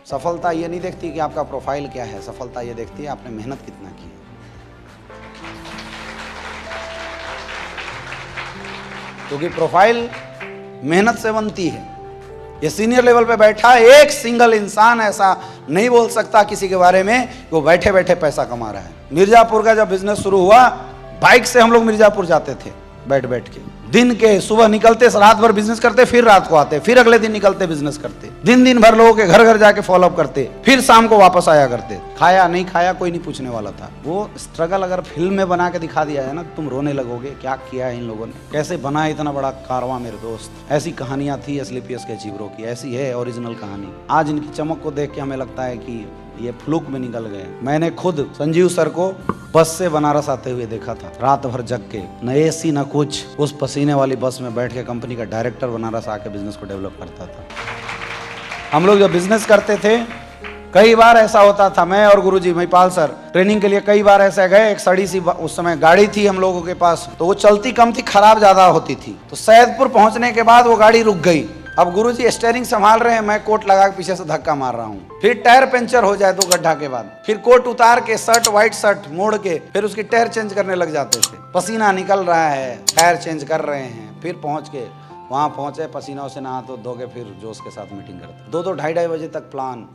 सफलता ये नहीं देखती कि आपका प्रोफाइल क्या है, सफलता ये देखती है आपने मेहनत कितना की है। क्योंकि प्रोफाइल मेहनत से बनती है। ये सीनियर लेवल पे बैठा एक सिंगल इंसान ऐसा नहीं बोल सकता किसी के बारे में कि वो बैठे बैठे पैसा कमा रहा है। मिर्जापुर का जब बिजनेस शुरू हुआ, बाइक से हम लोग मिर्जापुर जाते थे, बैठ बैठ के दिन के सुबह निकलते, रात भर बिजनेस करते, फिर रात को आते, फिर अगले दिन निकलते बिजनेस करते, दिन भर लोगों के घर घर जाके फॉलोअप करते, फिर शाम को वापस आया करते। खाया नहीं खाया कोई नहीं पूछने वाला था। वो स्ट्रगल अगर फिल्म में बना के दिखा दिया है ना, तुम रोने लगोगे, क्या किया है इन लोगों ने, कैसे बना इतना बड़ा कारवां मेरे दोस्त। ऐसी कहानियां थी एसलीपीएस के अचीवरों की, ऐसी है ओरिजिनल कहानी। आज इनकी चमक को देख के हमें लगता है कि ये फ्लूक में निकल गए। मैंने खुद संजीव सर को बस से बनारस आते हुए देखा था, रात भर जग के, न एसी न कुछ, उस पसीने वाली बस में बैठ के कंपनी का डायरेक्टर बनारस आके बिजनेस को डेवलप करता था। हम लोग जब बिजनेस करते थे, कई बार ऐसा होता था, मैं और गुरुजी महिपाल सर ट्रेनिंग के लिए कई बार ऐसे गए। एक सड़ी सी उस समय गाड़ी थी हम लोगों के पास, तो वो चलती कम थी, खराब ज्यादा होती थी। तो सैदपुर पहुंचने के बाद वो गाड़ी रुक गई। अब गुरुजी स्टीयरिंग संभाल रहे हैं, मैं कोट लगा के पीछे से धक्का मार रहा हूँ। फिर टायर पंचर हो जाए 2 गड्ढा के बाद, फिर कोट उतार के शर्ट, व्हाइट शर्ट मोड़ के फिर उसकी टायर चेंज करने लग जाते थे। पसीना निकल रहा है, टायर चेंज कर रहे हैं, फिर पहुंच के वहां पहुंचे, पसीना से नहा धो के फिर जोश के साथ मीटिंग करते। 2-2, 2:30 बजे तक प्लान,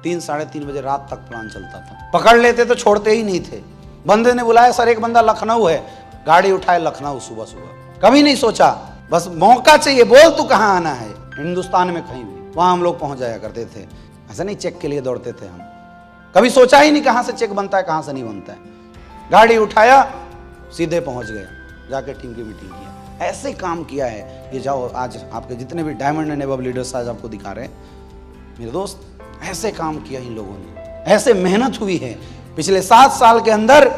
3, 3:30 बजे रात तक प्लान चलता था। पकड़ लेते तो छोड़ते ही नहीं थे। बंदे ने बुलाया, सर एक बंदा लखनऊ है, गाड़ी उठाए लखनऊ सुबह सुबह। कभी नहीं सोचा, बस मौका चाहिए, बोल तू कहाँ आना है, हिंदुस्तान में कहीं भी, वहां हम लोग पहुंच जाया करते थे। ऐसा नहीं चेक के लिए दौड़ते थे हम, कभी सोचा ही नहीं कहां से चेक बनता है कहां से नहीं बनता है। गाड़ी उठाया, सीधे पहुंच गए, जाके टीम की मीटिंग किया। ऐसे काम किया है। ये जाओ, आज आपके जितने भी डायमंड एंड अबव लीडर्स आज आपको दिखा रहे हैं मेरे दोस्त, ऐसे काम किया इन लोगों ने, ऐसे मेहनत हुई है। पिछले 7 साल के अंदर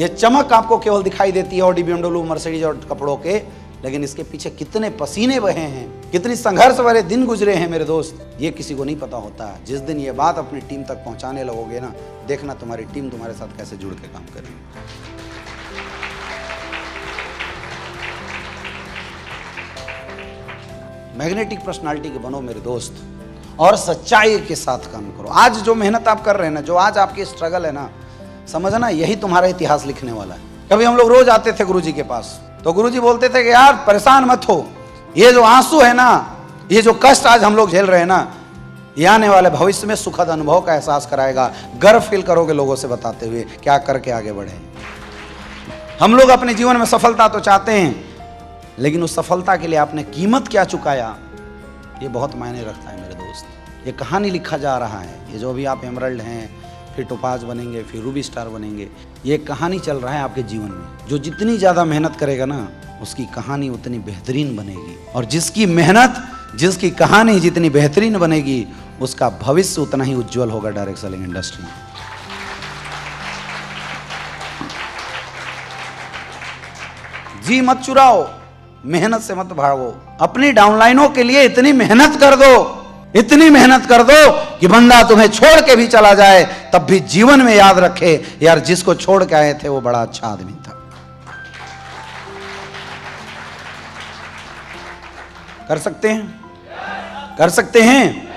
ये चमक आपको केवल दिखाई देती है ऑडी, BMW, मर्सिडीज और कपड़ों के, लेकिन इसके पीछे कितने पसीने बहे हैं, कितनी संघर्ष भरे दिन गुजरे हैं मेरे दोस्त, ये किसी को नहीं पता होता। जिस दिन ये बात अपनी टीम तक पहुंचाने लगोगे ना, देखना तुम्हारी टीम तुम्हारे साथ कैसे जुड़ के काम करेगी। मैग्नेटिक पर्सनालिटी के बनो मेरे दोस्त, और सच्चाई के साथ काम करो। आज जो मेहनत आप कर रहे हैं ना, जो आज आपकी स्ट्रगल है ना, समझना यही तुम्हारा इतिहास लिखने वाला है। कभी हम लोग रोज आते थे गुरुजी के पास, तो गुरुजी बोलते थे कि यार परेशान मत हो, ये जो आंसू है ना, ये जो कष्ट आज हम लोग झेल रहे हैं ना, ये आने वाले भविष्य में सुखद अनुभव का एहसास कराएगा। गर्व फील करोगे लोगों से बताते हुए क्या करके आगे बढ़े। हम लोग अपने जीवन में सफलता तो चाहते हैं, लेकिन उस सफलता के लिए आपने कीमत क्या चुकाया, ये बहुत मायने रखता है मेरे दोस्त। ये कहानी लिखा जा रहा है। ये जो भी आप एमरल्ड हैं, फिर टोपाज बनेंगे, फिर रूबी स्टार बनेंगे, ये कहानी चल रहा है आपके जीवन में। जो जितनी ज़्यादा मेहनत करेगा ना, उसकी कहानी उतनी बेहतरीन बनेगी, और जिसकी मेहनत, जिसकी कहानी जितनी बेहतरीन बनेगी, उसका भविष्य उतना ही उज्जवल होगा डायरेक्ट सेलिंग इंडस्ट्री में। जी मत चुराओ, मेहनत से मत भागो। अपनी डाउनलाइनों के लिए इतनी मेहनत कर दो, इतनी मेहनत कर दो कि बंदा तुम्हें छोड़ के भी चला जाए, तब भी जीवन में याद रखे, यार जिसको छोड़ के आए थे वो बड़ा अच्छा आदमी था। कर सकते हैं, कर सकते हैं,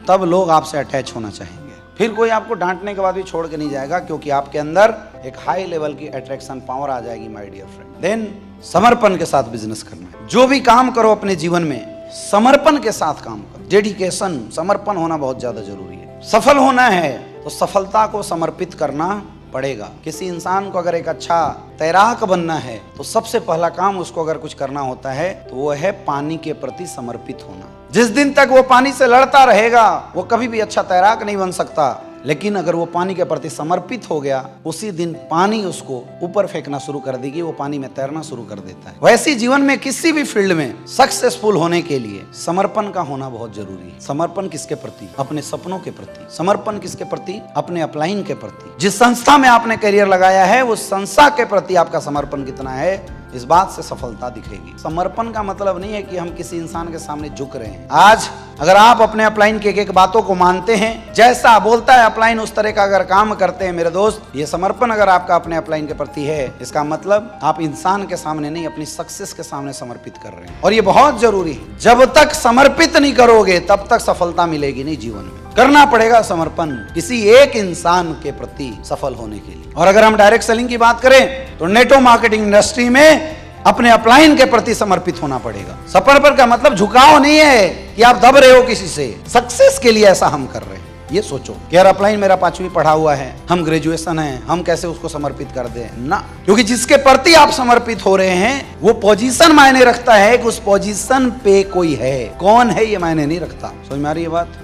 तब लोग आपसे अटैच होना चाहेंगे। फिर कोई आपको डांटने के बाद भी छोड़ के नहीं जाएगा, क्योंकि आपके अंदर एक हाई लेवल की अट्रैक्शन पावर आ जाएगी माय डियर फ्रेंड। देन समर्पण के साथ बिजनेस करना। जो भी काम करो अपने जीवन में, समर्पण के साथ काम करो। डेडिकेशन, समर्पण होना बहुत ज्यादा जरूरी है। सफल होना है तो सफलता को समर्पित करना पड़ेगा। किसी इंसान को अगर एक अच्छा तैराक बनना है, तो सबसे पहला काम उसको अगर कुछ करना होता है, तो वो है पानी के प्रति समर्पित होना। जिस दिन तक वो पानी से लड़ता रहेगा, वो कभी भी अच्छा तैराक नहीं बन सकता। लेकिन अगर वो पानी के प्रति समर्पित हो गया, उसी दिन पानी उसको ऊपर फेंकना शुरू कर देगी, वो पानी में तैरना शुरू कर देता है। वैसे जीवन में किसी भी फील्ड में सक्सेसफुल होने के लिए समर्पण का होना बहुत जरूरी है। समर्पण किसके प्रति? अपने सपनों के प्रति। समर्पण किसके प्रति? अपने अपलाइन के प्रति। जिस संस्था में आपने करियर लगाया है, उस संस्था के प्रति आपका समर्पण कितना है, इस बात से सफलता दिखेगी। समर्पण का मतलब नहीं है कि हम किसी इंसान के सामने झुक रहे हैं। आज अगर आप अपने अपलाइन के एक बातों को मानते हैं, जैसा बोलता है अपलाइन उस तरह का अगर काम करते हैं मेरे दोस्त, ये समर्पण अगर आपका अपने अपलाइन के प्रति है, इसका मतलब आप इंसान के सामने नहीं, अपनी सक्सेस के सामने समर्पित कर रहे हैं। और ये बहुत जरूरी है। जब तक समर्पित नहीं करोगे, तब तक सफलता मिलेगी नहीं जीवन में। करना पड़ेगा समर्पण किसी एक इंसान के प्रति सफल होने के लिए। और अगर हम डायरेक्ट सेलिंग की बात करें तो नेटवर्क मार्केटिंग इंडस्ट्री में अपने अपलाइन के प्रति समर्पित होना पड़ेगा। समर्पण का मतलब झुकाव नहीं है कि आप दब रहे हो किसी से, सक्सेस के लिए ऐसा हम कर रहे हैं। ये सोचो कि यार अपलाइन मेरा 5वीं पढ़ा हुआ है, हम ग्रेजुएशन है, हम कैसे उसको समर्पित कर दें ना, क्योंकि जिसके प्रति आप समर्पित हो रहे हैं वो पोजीशन मायने रखता है कि उस पोजीशन पे कोई है, कौन है ये मायने नहीं रखता। समझ में आ रही है बात?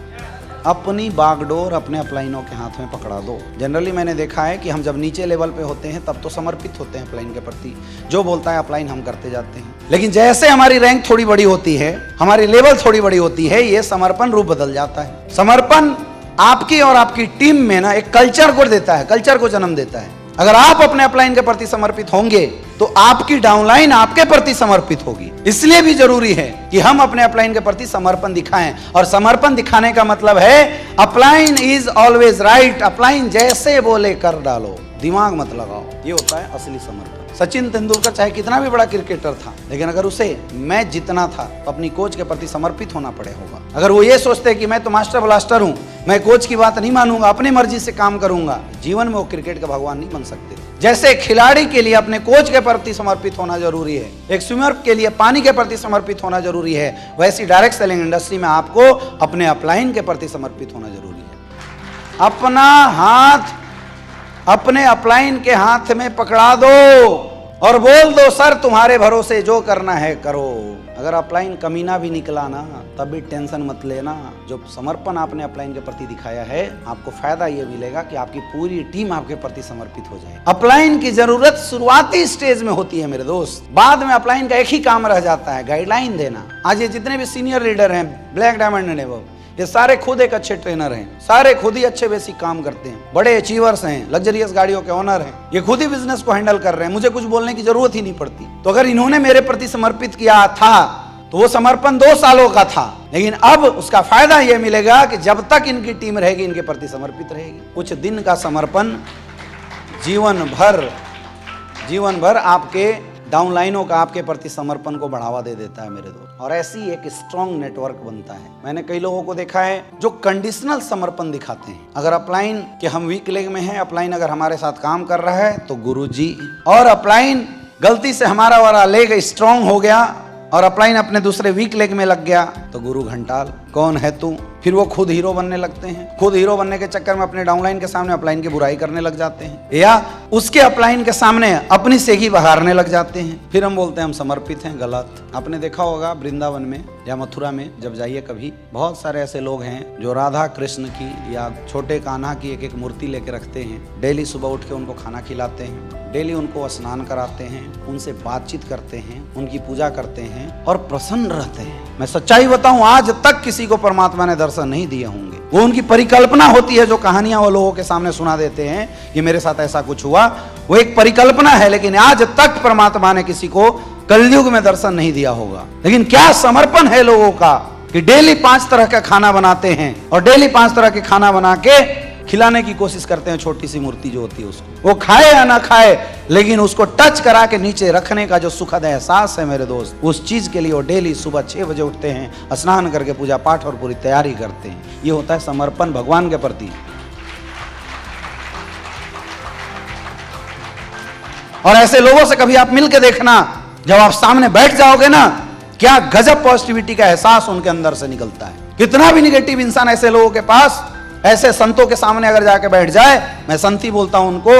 अपनी बागडोर अपने अपलाइनों के हाथ में पकड़ा दो। जनरली मैंने देखा है कि हम जब नीचे लेवल पे होते हैं तब तो समर्पित होते हैं अपलाइन के प्रति, जो बोलता है अपलाइन हम करते जाते हैं। लेकिन जैसे हमारी रैंक थोड़ी बड़ी होती है, हमारी लेवल थोड़ी बड़ी होती है, ये समर्पण रूप बदल जाता है। समर्पण आपकी और आपकी टीम में ना एक कल्चर को देता है, कल्चर को जन्म देता है। अगर आप अपने अपलाइन के प्रति समर्पित होंगे तो आपकी डाउनलाइन आपके प्रति समर्पित होगी। इसलिए भी जरूरी है कि हम अपने अपलाइन के प्रति समर्पण दिखाएं। और समर्पण दिखाने का मतलब है upline is always right, upline जैसे बोले कर डालो, दिमाग मत लगाओ। ये होता है असली समर्पण। सचिन तेंदुलकर चाहे कितना भी बड़ा क्रिकेटर था, लेकिन अगर उसे मैच जीतना था तो अपनी कोच के प्रति समर्पित होना पड़े होगा। अगर वो ये सोचते कि मैं तो मास्टर ब्लास्टर हूं, मैं कोच की बात नहीं मानूंगा, अपनी मर्जी से काम करूंगा, जीवन में वो क्रिकेट का भगवान नहीं बन सकते। जैसे खिलाड़ी के लिए अपने कोच के प्रति समर्पित होना जरूरी है, एक स्विमर के लिए पानी के प्रति समर्पित होना जरूरी है, वैसी डायरेक्ट सेलिंग इंडस्ट्री में आपको अपने अपलाइन के प्रति समर्पित होना जरूरी है। अपना हाथ अपने अपलाइन के हाथ में पकड़ा दो और बोल दो सर तुम्हारे भरोसे जो करना है करो। अगर अपलाइन कमीना भी निकला ना तब भी टेंशन मत लेना। जो समर्पण आपने अपलाइन के प्रति दिखाया है, आपको फायदा ये मिलेगा कि आपकी पूरी टीम आपके प्रति समर्पित हो जाए। अपलाइन की जरूरत शुरुआती स्टेज में होती है मेरे दोस्त, बाद में अपलाइन का एक ही काम रह जाता है, गाइडलाइन देना। आज ये जितने भी सीनियर लीडर हैं, ब्लैक डायमंड एंड अबव, ये सारे खुद एक अच्छे ट्रेनर हैं, सारे खुद ही अच्छे बेसिक काम करते हैं, बड़े अचीवर्स हैं, लग्जरियस गाड़ियों के ओनर हैं, ये खुद ही बिजनेस को हैंडल कर रहे हैं, मुझे कुछ बोलने की जरूरत ही नहीं पड़ती। तो अगर इन्होंने मेरे प्रति समर्पित किया था तो वो समर्पण 2 सालों का था, लेकिन अब उसका फायदा ये मिलेगा कि जब तक इनकी टीम रहेगी इनके प्रति समर्पित रहेगी। कुछ दिन का समर्पण जीवन भर आपके डाउनलाइनों का आपके प्रति समर्पण को बढ़ावा दे देता है मेरे दोस्त, और ऐसी एक स्ट्रॉन्ग नेटवर्क बनता है। मैंने कई लोगों को देखा है जो कंडीशनल समर्पण दिखाते हैं। अगर अपलाइन के हम वीक लेग में हैं, अपलाइन अगर हमारे साथ काम कर रहा है तो गुरुजी, और अपलाइन गलती से हमारा वाला लेग स्ट्रॉन्ग हो गया और अपलाइन अपने दूसरे वीक लेग में लग गया तो गुरु घंटाल कौन है तू। फिर वो खुद हीरो बनने लगते हैं, खुद हीरो बनने के चक्कर में अपने डाउनलाइन के सामने अपलाइन की बुराई करने लग जाते हैं, या उसके अपलाइन के सामने अपनी सेगी बहारने लग जाते हैं। फिर हम बोलते हैं हम समर्पित हैं, गलत। आपने देखा होगा वृंदावन में या मथुरा में जब जाइए कभी, बहुत सारे ऐसे लोग हैं जो राधा कृष्ण की या छोटे कान्हा की एक एक मूर्ति लेके रखते हैं। डेली सुबह उठ के उनको खाना खिलाते हैं, डेली उनको स्नान कराते हैं, उनसे बातचीत करते हैं, उनकी पूजा करते हैं और प्रसन्न रहते हैं। मैं सच्चाई बताऊं, आज तक किसी को परमात्मा ने दर्शन नहीं दिए होंगे। वो उनकी परिकल्पना होती है, जो कहानियां वो लोगों के सामने सुना देते हैं कि मेरे साथ ऐसा कुछ हुआ, वो एक परिकल्पना है, लेकिन आज तक परमात्मा ने किसी को कलयुग में दर्शन नहीं दिया होगा। लेकिन क्या समर्पण है लोगों का कि डेली 5 तरह का खाना बनाते हैं और डेली 5 तरह के खाना बना के खिलाने की कोशिश करते हैं। छोटी सी मूर्ति जो होती है उसको, वो खाए या ना खाए, लेकिन उसको टच करा के नीचे रखने का जो सुखद एहसास है मेरे दोस्त, उस चीज के लिए वो डेली सुबह 6 बजे उठते हैं, स्नान करके पूजा पाठ और पूरी तैयारी करते हैं। ये होता है समर्पण भगवान के प्रति। और ऐसे लोगों से कभी आप मिल के देखना, जब आप सामने बैठ जाओगे ना, क्या गजब पॉजिटिविटी का एहसास उनके अंदर से निकलता है। कितना भी निगेटिव इंसान ऐसे लोगों के पास, ऐसे संतों के सामने अगर जाके बैठ जाए, मैं संती बोलता हूं उनको,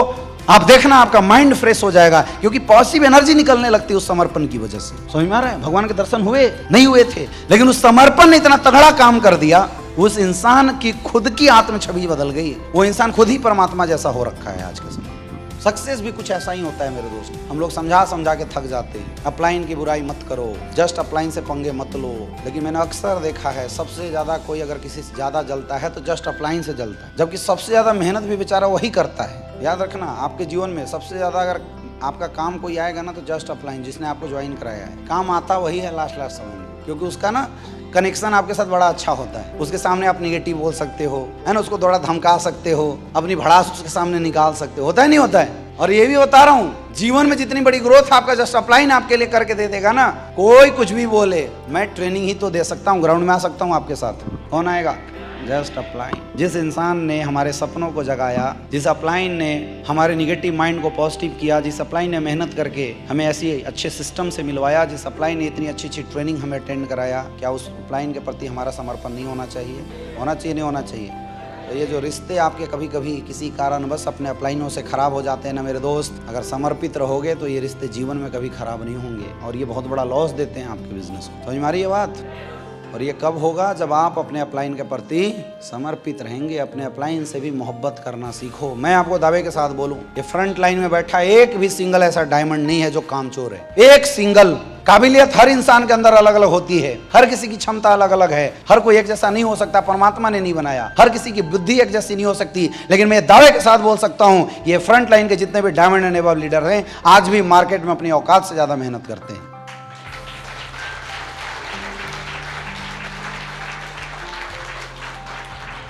आप देखना आपका माइंड फ्रेश हो जाएगा, क्योंकि पॉजिटिव एनर्जी निकलने लगती है उस समर्पण की वजह से। समझ में आ रहा है? भगवान के दर्शन हुए नहीं हुए थे, लेकिन उस समर्पण ने इतना तगड़ा काम कर दिया, उस इंसान की खुद की आत्म छवि बदल गई। वो इंसान खुद ही परमात्मा जैसा हो रखा है आज के समय। सक्सेस भी कुछ ऐसा ही होता है मेरे दोस्त। हम लोग समझा समझा के थक जाते हैं। अपलाइन की बुराई मत करो, जस्ट अपलाइन से पंगे मत लो। लेकिन मैंने अक्सर देखा है, सबसे ज्यादा कोई अगर किसी से ज्यादा जलता है तो जस्ट अपलाइन से जलता है, जबकि सबसे ज्यादा मेहनत भी बेचारा वही करता है। याद रखना, आपके जीवन में सबसे ज्यादा अगर आपका काम कोई आएगा ना तो जस्ट अपलाइन, जिसने आपको ज्वाइन कराया है, काम आता वही है लास्ट समय में, क्योंकि उसका ना कनेक्शन आपके साथ बड़ा अच्छा होता है। उसके सामने आप निगेटिव बोल सकते हो, है ना, उसको थोड़ा धमका सकते हो, अपनी भड़ास उसके सामने निकाल सकते हो। होता है नहीं होता है? और ये भी बता रहा हूँ, जीवन में जितनी बड़ी ग्रोथ आपका जस्ट अपलाइन आपके लिए करके दे देगा ना, कोई कुछ भी बोले, मैं ट्रेनिंग ही तो दे सकता हूँ, ग्राउंड में आ सकता हूँ आपके साथ, कौन आएगा? Just upline. जिस इंसान ने हमारे सपनों को जगाया, जिस अपलाइन ने हमारे निगेटिव माइंड को पॉजिटिव किया, जिस अपलाइन ने मेहनत करके हमें ऐसी अच्छे सिस्टम से मिलवाया, जिस अपलाइन ने इतनी अच्छी अच्छी ट्रेनिंग हमें अटेंड कराया, क्या उस अपलाइन के प्रति हमारा समर्पण नहीं होना चाहिए? होना चाहिए, नहीं होना चाहिए? तो ये जो रिश्ते आपके कभी कभी किसी कारणवश अपने अपलाइनों से खराब हो जाते हैं ना मेरे दोस्त, अगर समर्पित रहोगे तो ये रिश्ते जीवन में कभी खराब नहीं होंगे और ये बहुत बड़ा लॉस देते हैं आपके बिजनेस को। समझ में आ रही है बात? और ये कब होगा? जब आप अपने अपलाइन के प्रति समर्पित रहेंगे, अपने अपलाइन से भी मोहब्बत करना सीखो। मैं आपको दावे के साथ बोलूं, ये फ्रंट लाइन में बैठा एक भी सिंगल ऐसा डायमंड नहीं है जो कामचोर है। एक सिंगल काबिलियत हर इंसान के अंदर अलग अलग होती है, हर किसी की क्षमता अलग अलग है, हर कोई एक जैसा नहीं हो सकता, परमात्मा ने नहीं बनाया, हर किसी की बुद्धि एक जैसी नहीं हो सकती। लेकिन मैं दावे के साथ बोल सकता हूं, ये फ्रंट लाइन के जितने भी डायमंड एंड अबव लीडर हैं, आज भी मार्केट में अपनी औकात से ज्यादा मेहनत करते हैं।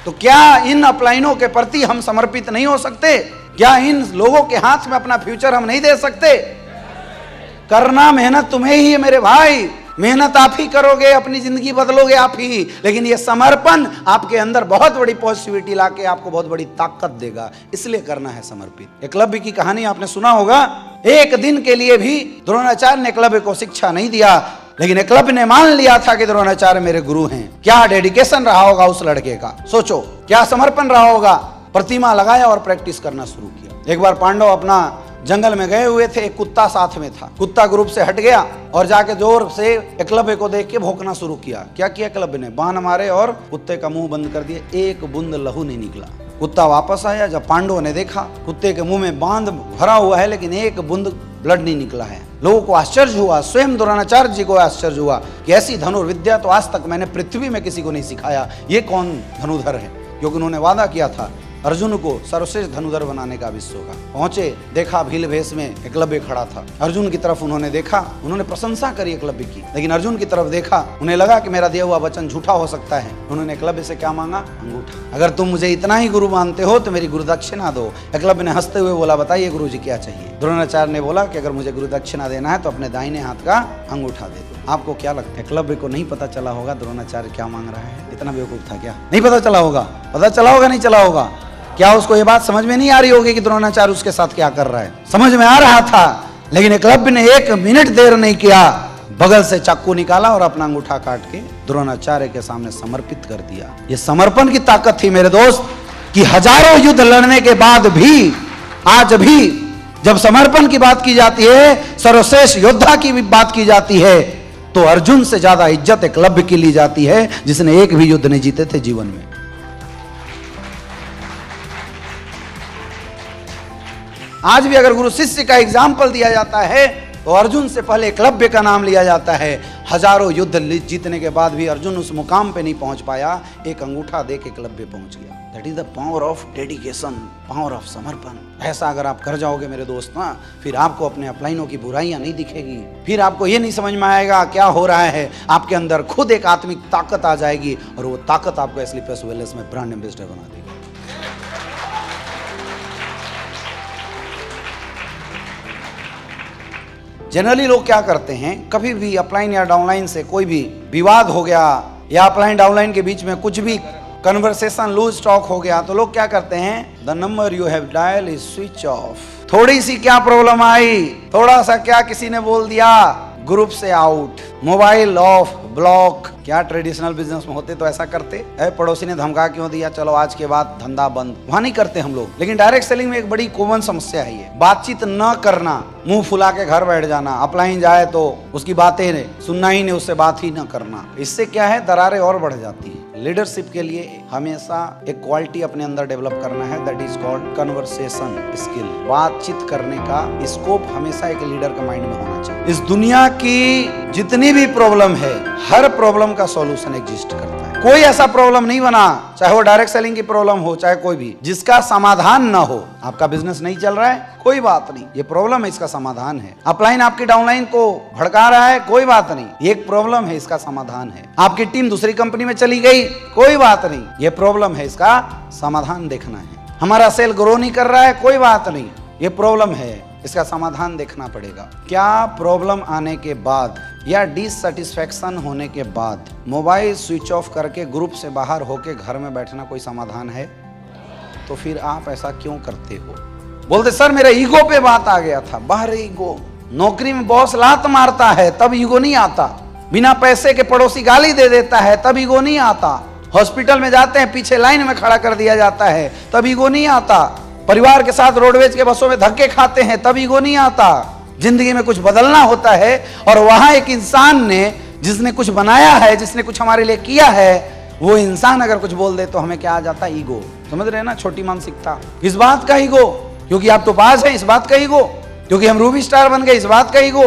तो क्या इन अपलाइनों के प्रति हम समर्पित नहीं हो सकते? क्या इन लोगों के हाथ में अपना फ्यूचर हम नहीं दे सकते? करना मेहनत तुम्हें ही है मेरे भाई, मेहनत आप ही करोगे, अपनी जिंदगी बदलोगे आप ही। लेकिन ये समर्पण आपके अंदर बहुत बड़ी पॉजिटिविटी लाके आपको बहुत बड़ी ताकत देगा, इसलिए करना है समर्पित। एकलव्य की कहानी आपने सुना होगा। एक दिन के लिए भी द्रोणाचार्य ने एकलव्य को शिक्षा नहीं दिया, लेकिन एकलव्य ने मान लिया था कि द्रोणाचार्य मेरे गुरु हैं। क्या डेडिकेशन रहा होगा उस लड़के का, सोचो क्या समर्पण रहा होगा। प्रतिमा लगाया और प्रैक्टिस करना शुरू किया। एक बार पांडव अपना जंगल में गए हुए थे, एक कुत्ता साथ में था। कुत्ता ग्रुप से हट गया और जाके जोर से एकलव्य को देख के भौंकना शुरू किया। क्या किया एकलव्य ने? बाण मारे और कुत्ते का मुंह बंद कर दिया, एक बूंद लहू नहीं निकला। कुत्ता वापस आया, जब पांडवों ने देखा कुत्ते के मुंह में बांध भरा हुआ है लेकिन एक बूंद ब्लड नहीं निकला है। लोगों को आश्चर्य हुआ, स्वयं द्रोणाचार्य जी को आश्चर्य हुआ कि ऐसी धनुर्विद्या तो आज तक मैंने पृथ्वी में किसी को नहीं सिखाया, ये कौन धनुधर है? क्योंकि उन्होंने वादा किया था अर्जुन को सर्वश्रेष्ठ धनुधर बनाने का विश्व का। पहुंचे, देखा भील भेष में एकलव्य खड़ा था। अर्जुन की तरफ उन्होंने देखा, उन्होंने प्रशंसा करी एकलव्य की, लेकिन अर्जुन की तरफ देखा, उन्हें लगा कि मेरा दिया हुआ वचन झूठा हो सकता है। उन्होंने एकलव्य से क्या मांगा? अंगूठा। अगर तुम मुझे इतना ही गुरु मानते हो तो मेरी गुरु दक्षिणा दो। एकलव्य ने हंसते हुए बोला, बताइए गुरु जी क्या चाहिए? द्रोणाचार्य ने बोला कि अगर मुझे गुरु दक्षिणा देना है तो अपने दाहिने हाथ का अंगूठा दे दो। आपको क्या लगता है, एकलव्य को नहीं पता चला होगा द्रोणाचार्य क्या मांग रहा है? इतना बेवकूफ था क्या? नहीं पता चला होगा? पता चला होगा, नहीं चला होगा? क्या उसको ये बात समझ में नहीं आ रही होगी कि द्रोणाचार्य उसके साथ क्या कर रहा है? समझ में आ रहा था, लेकिन एकलव्य ने एक मिनट देर नहीं किया, बगल से चाकू निकाला और अपना अंगूठा काट के द्रोणाचार्य के सामने समर्पित कर दिया। ये समर्पण की ताकत थी मेरे दोस्त, कि हजारों युद्ध लड़ने के बाद भी आज भी जब समर्पण की बात की जाती है, सर्वश्रेष्ठ योद्धा की भी बात की जाती है, तो अर्जुन से ज्यादा इज्जत एकलव्य की ली जाती है, जिसने एक भी युद्ध नहीं जीते थे जीवन में। आज भी अगर गुरु शिष्य का एग्जाम्पल दिया जाता है तो अर्जुन से पहले एकलव्य का नाम लिया जाता है। हजारों युद्ध जीतने के बाद भी अर्जुन उस मुकाम पे नहीं पहुंच पाया, एक अंगूठा दे के एकलव्य पहुंच गया। That is the power of dedication, power of समर्पण। ऐसा अगर आप कर जाओगे मेरे दोस्त ना, फिर आपको अपने अपलाइनों की बुराइयां नहीं दिखेगी, फिर आपको ये नहीं समझ में आएगा क्या हो रहा है। आपके अंदर खुद एक आत्मिक ताकत आ जाएगी और वो ताकत आपको स्लीपर्स वेलनेस में ब्रांड एम्बेसडर बना देगी। जनरली लोग क्या करते हैं, कभी भी अपलाइन या डाउनलाइन से कोई भी विवाद हो गया या अपलाइन डाउनलाइन के बीच में कुछ भी कन्वर्सेशन लूज टॉक हो गया तो लोग क्या करते हैं, the number you have dial is switch off. थोड़ी सी क्या प्रॉब्लम आई, थोड़ा सा क्या किसी ने बोल दिया, ग्रुप से आउट, मोबाइल ऑफ, ब्लॉक। क्या ट्रेडिशनल बिजनेस में होते तो ऐसा करते? पड़ोसी ने धमका क्यों दिया, चलो आज के बाद धंधा बंद, वहां नहीं करते हम लोग। लेकिन डायरेक्ट सेलिंग में एक बड़ी कॉमन समस्या है ये, बातचीत न करना, मुंह फुला के घर बैठ जाना। अपलाइन जाए तो उसकी बातें सुनना ही नहीं, उससे बात ही न करना। इससे क्या है, दरारें और बढ़ जाती है। लीडरशिप के लिए हमेशा एक क्वालिटी अपने अंदर डेवलप करना है, that is called conversation skill. बातचीत करने का स्कोप हमेशा एक लीडर के माइंड में होना चाहिए। इस दुनिया की जितनी भी प्रॉब्लम है, हर प्रॉब्लम का सॉल्यूशन एग्जिस्ट करता है। कोई ऐसा प्रॉब्लम नहीं बना, चाहे वो डायरेक्ट सेलिंग की प्रॉब्लम हो, चाहे कोई भी, जिसका समाधान ना हो। आपका बिजनेस नहीं चल रहा है, कोई बात नहीं, ये प्रॉब्लम है, इसका समाधान है। अपलाइन आपकी डाउनलाइन को भड़का रहा है, कोई बात नहीं, ये एक प्रॉब्लम है, इसका समाधान है। आपकी टीम दूसरी कंपनी में चली गई, कोई बात नहीं, ये प्रॉब्लम है, इसका समाधान देखना है। हमारा सेल ग्रो नहीं कर रहा है, कोई बात नहीं, ये प्रॉब्लम है, इसका समाधान देखना पड़ेगा। क्या प्रॉब्लम आने के बाद या डिससेटिस्फैक्शन होने के बाद मोबाइल स्विच ऑफ करके ग्रुप से बाहर होके घर में बैठना कोई समाधान है? तो फिर आप ऐसा क्यों करते हो? बोलते सर मेरा ईगो पे बात आ गया था। बाहर ईगो, नौकरी में बॉस लात मारता है तब ईगो नहीं आता, बिना पैसे के पड़ोसी गाली दे देता है तब ईगो नहीं आता, हॉस्पिटल में जाते हैं पीछे लाइन में खड़ा कर दिया जाता है तब ईगो नहीं आता, परिवार के साथ रोडवेज के बसों में धक्के खाते हैं तब ईगो नहीं आता। जिंदगी में कुछ बदलना होता है और वहां एक इंसान ने जिसने कुछ बनाया है, जिसने कुछ हमारे लिए किया है, वो इंसान अगर कुछ बोल दे तो हमें क्या आ जाता है? ईगो। समझ रहे हैं ना? छोटी मानसिकता। इस बात का ईगो क्योंकि आप तो पास है, इस बात का ईगो क्योंकि हम रूबी स्टार बन गए, इस बात का ईगो।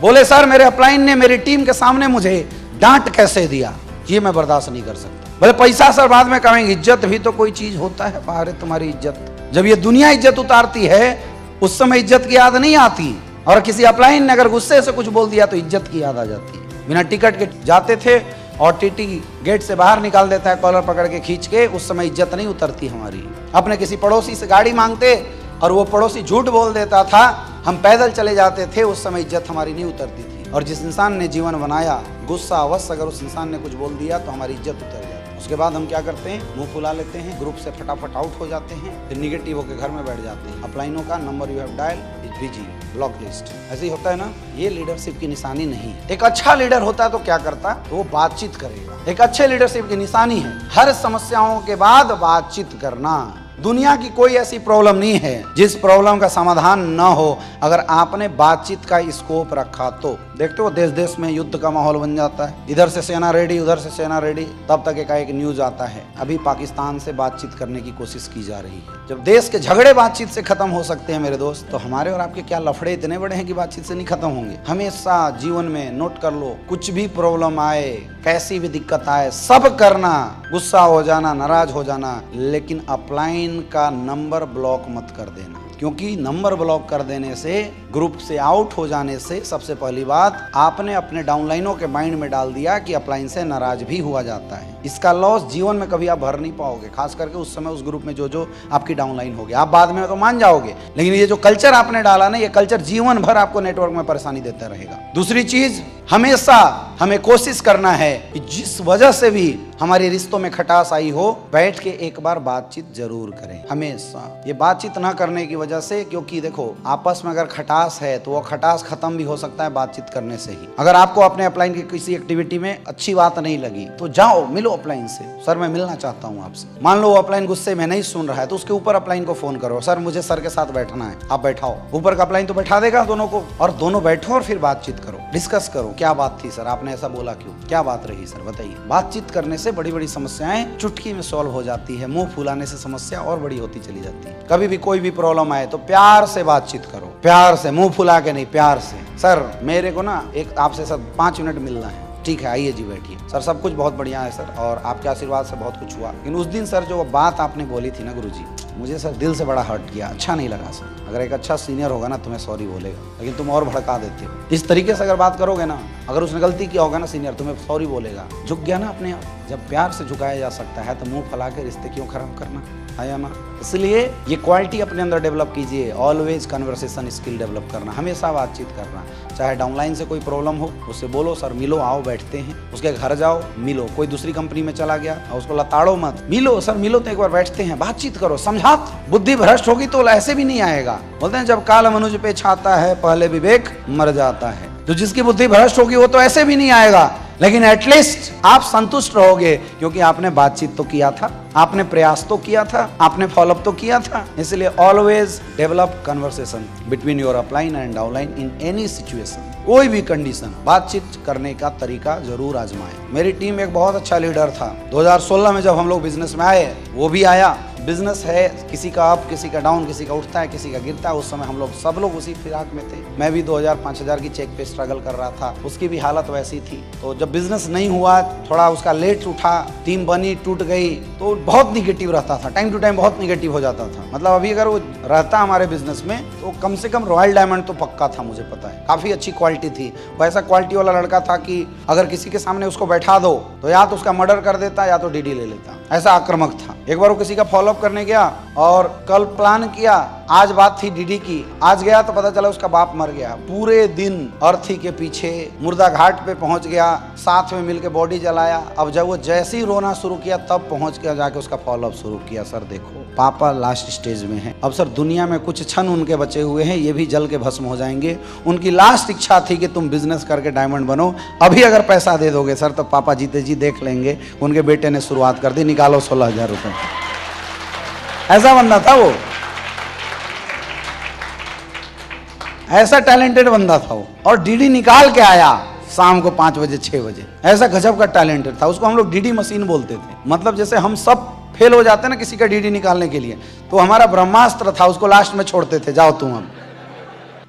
बोले सर मेरे अपलाइन ने मेरी टीम के सामने मुझे डांट कैसे दिया, ये मैं बर्दाश्त नहीं कर सकता। बोले पैसा सर बाद में कमाएंगे, इज्जत भी तो कोई चीज होता है बाहर है तुम्हारी इज्जत। जब ये दुनिया इज्जत उतारती है उस समय इज्जत की याद नहीं आती, और किसी अपलाइन ने अगर गुस्से से कुछ बोल दिया तो इज्जत की याद आ जाती है। बिना टिकट के जाते थे और टीटी गेट से बाहर निकाल देता है कॉलर पकड़ के खींच के, उस समय इज्जत नहीं उतरती हमारी। अपने किसी पड़ोसी से गाड़ी मांगते और वो पड़ोसी झूठ बोल देता था, हम पैदल चले जाते थे, उस समय इज्जत हमारी नहीं उतरती थी। और जिस इंसान ने जीवन बनाया, गुस्सा अवश्य अगर उस इंसान ने कुछ बोल दिया तो हमारी इज्जत उतर जाती है। उसके बाद हम क्या करते हैं? मुंह फुला लेते हैं, ग्रुप से फटाफट आउट हो जाते हैं, फिर निगेटिव होकर घर में बैठ जाते हैं। अपलाइनों का number you have dial is busy, block list. ऐसे ही होता है ना? ये लीडरशिप की निशानी नहीं है। एक अच्छा लीडर होता है तो क्या करता? तो वो बातचीत करेगा। एक अच्छे लीडरशिप की निशानी है हर समस्याओं के बाद बातचीत करना। दुनिया की कोई ऐसी प्रॉब्लम नहीं है जिस प्रॉब्लम का समाधान न हो अगर आपने बातचीत का स्कोप रखा तो। देखते हो देश देश में युद्ध का माहौल बन जाता है, इधर से सेना रेडी, उधर से सेना रेडी, तब तक एक न्यूज आता है अभी पाकिस्तान से बातचीत करने की कोशिश की जा रही है। जब देश के झगड़े बातचीत से खत्म हो सकते हैं मेरे दोस्त, तो हमारे और आपके क्या लफड़े इतने बड़े हैं कि बातचीत से नहीं खत्म होंगे। हमेशा जीवन में नोट कर लो, कुछ भी प्रॉब्लम आए, कैसी भी दिक्कत आए, सब करना, गुस्सा हो जाना, नाराज हो जाना, लेकिन अपलाइन का नंबर ब्लॉक मत कर देना। क्योंकि नंबर ब्लॉक कर देने से, ग्रुप से आउट हो जाने से, सबसे पहली बात आपने अपने डाउनलाइनों के माइंड में डाल दिया कि अपलाइन से नाराज भी हुआ जाता है। इसका लॉस जीवन में कभी आप भर नहीं पाओगे, खास करके उस समय उस ग्रुप में जो आपकी डाउनलाइन हो गया। आप बाद में तो मान जाओगे, लेकिन ये जो कल्चर आपने डाला ना, ये कल्चर जीवन भर आपको नेटवर्क में परेशानी देता रहेगा। दूसरी चीज, हमेशा हमें कोशिश करना है कि जिस वजह से भी हमारे रिश्तों में खटास आई हो, बैठ के एक बार बातचीत जरूर करें। हमेशा ये बातचीत ना करने की वजह से, क्योंकि देखो आपस में अगर खटास है तो वो खटास खत्म भी हो सकता है बातचीत करने से ही। अगर आपको अपने अपलाइन की किसी एक्टिविटी में अच्छी बात नहीं लगी तो जाओ मिलो अपलाइन से, सर मैं मिलना चाहता हूँ आपसे। मान लो अपलाइन गुस्से में नहीं सुन रहा है तो उसके ऊपर अपलाइन को फोन करो, सर मुझे सर के साथ बैठना है, आप बैठाओ। ऊपर का अपलाइन तो बैठा देगा दोनों को, और दोनों बैठो और फिर बातचीत करो, डिस्कस करो, क्या बात थी सर, आपने ऐसा बोला क्यों, क्या बात रही सर बताइए। बातचीत करने से बड़ी बड़ी समस्याएं चुटकी में सॉल्व हो जाती है, मुंह फुलाने से समस्या और बड़ी होती चली जाती है। कभी भी कोई भी प्रॉब्लम आए तो प्यार से बातचीत करो, प्यार से, मुंह फुला के नहीं, प्यार से। सर मेरे को ना एक आपसे सर 5 मिनट मिलना है। ठीक है आइए जी बैठिए। सर सब कुछ बहुत बढ़िया है सर, और आपके आशीर्वाद से बहुत कुछ हुआ, लेकिन उस दिन सर जो बात आपने बोली थी ना गुरुजी, मुझे सर दिल से बड़ा हर्ट किया, अच्छा नहीं लगा सर। अगर एक अच्छा सीनियर होगा ना तुम्हें सॉरी बोलेगा, लेकिन तुम और भड़का देते हो। इस तरीके से अगर बात करोगे ना, अगर उसने गलती किया होगा ना सीनियर, तुम्हें सॉरी बोलेगा। झुक गया ना अपने आप। जब प्यार से झुकाया जा सकता है तो मुंह फैला के रिश्ते क्यों खराब करना, आया ना। इसलिए ये क्वालिटी अपने अंदर डेवलप कीजिए, ऑलवेज कन्वर्सेशन स्किल डेवलप करना, हमेशा बातचीत करना। चाहे डाउनलाइन से कोई प्रॉब्लम हो, उससे बोलो सर मिलो, आओ बैठते हैं। उसके घर जाओ मिलो, कोई दूसरी कंपनी में चला गया और उसको लताड़ो मत, मिलो सर मिलो तो एक बार बैठते हैं, बातचीत करो, समझात। बुद्धि भ्रष्ट होगी तो ऐसे भी नहीं आएगा। बोलते हैं जब काल मनुज पे छाता है पहले विवेक मर जाता है। तो जिसकी बुद्धि भ्रष्ट होगी वो तो ऐसे भी नहीं आएगा, लेकिन एटलीस्ट आप संतुष्ट रहोगे क्योंकि आपने बातचीत तो किया था, आपने प्रयास तो किया था, आपने फॉलोअप तो किया था। इसलिए always develop conversation between your upline and downline in any situation. कोई भी कंडीशन, बातचीत करने का तरीका जरूर आजमाएं। मेरी टीम एक बहुत अच्छा लीडर था। 2016 में जब हम लोग बिजनेस में आए, वो भी आया। बिजनेस है, किसी का अप, किसी का डाउन, किसी का उठता है, किसी का गिरता है। उस समय हम लोग सब लोग उसी फिराक में थे। मैं भी 2000-5000 की चेक पे स्ट्रगल कर रहा था, उसकी भी हालत वैसी थी। तो जब बिजनेस नहीं हुआ, थोड़ा उसका लेट उठा, टीम बनी, टूट गई, तो बहुत निगेटिव रहता था, टाइम टू टाइम बहुत निगेटिव हो जाता था। मतलब अभी अगर वो रहता हमारे बिजनेस में तो कम से कम रॉयल डायमंड तो पक्का था, मुझे पता है, काफी अच्छी क्वालिटी थी। वो ऐसा क्वालिटी वाला लड़का था कि अगर किसी के सामने उसको बैठा दो तो या तो उसका मर्डर कर देता या तो डीडी ले लेता, ऐसा आक्रामक था। एक बार वो किसी का फॉलो फॉलोअप करने गया और कल प्लान किया, आज बात थी डीडी की, आज गया तो पता चला उसका बाप मर गया। पूरे दिन अर्थी के पीछे मुर्दा घाट पे पहुंच गया, साथ में मिलके बॉडी जलाया। अब जब वो जैसे ही रोना शुरू किया तब पहुंच के जाके उसका फॉलोअप शुरू किया। सर देखो पापा लास्ट स्टेज में है, अब सर दुनिया में कुछ क्षण उनके बचे हुए हैं, ये भी जल के भस्म हो जाएंगे। उनकी लास्ट इच्छा थी कि तुम बिजनेस करके डायमंड बनो, अभी अगर पैसा दे दोगे सर तो पापा जीते जी देख लेंगे। उनके बेटे ने शुरुआत कर दी, निकालो 16,000 रुपए। ऐसा बंदा था वो, ऐसा टैलेंटेड बंदा था वो। और डीडी निकाल के आया शाम को 5 बजे 6 बजे, ऐसा गजब का टैलेंटेड था। उसको हम लोग डीडी मशीन बोलते थे। मतलब जैसे हम सब फेल हो जाते ना किसी का डीडी निकालने के लिए, तो हमारा ब्रह्मास्त्र था, उसको लास्ट में छोड़ते थे, जाओ तुम। अब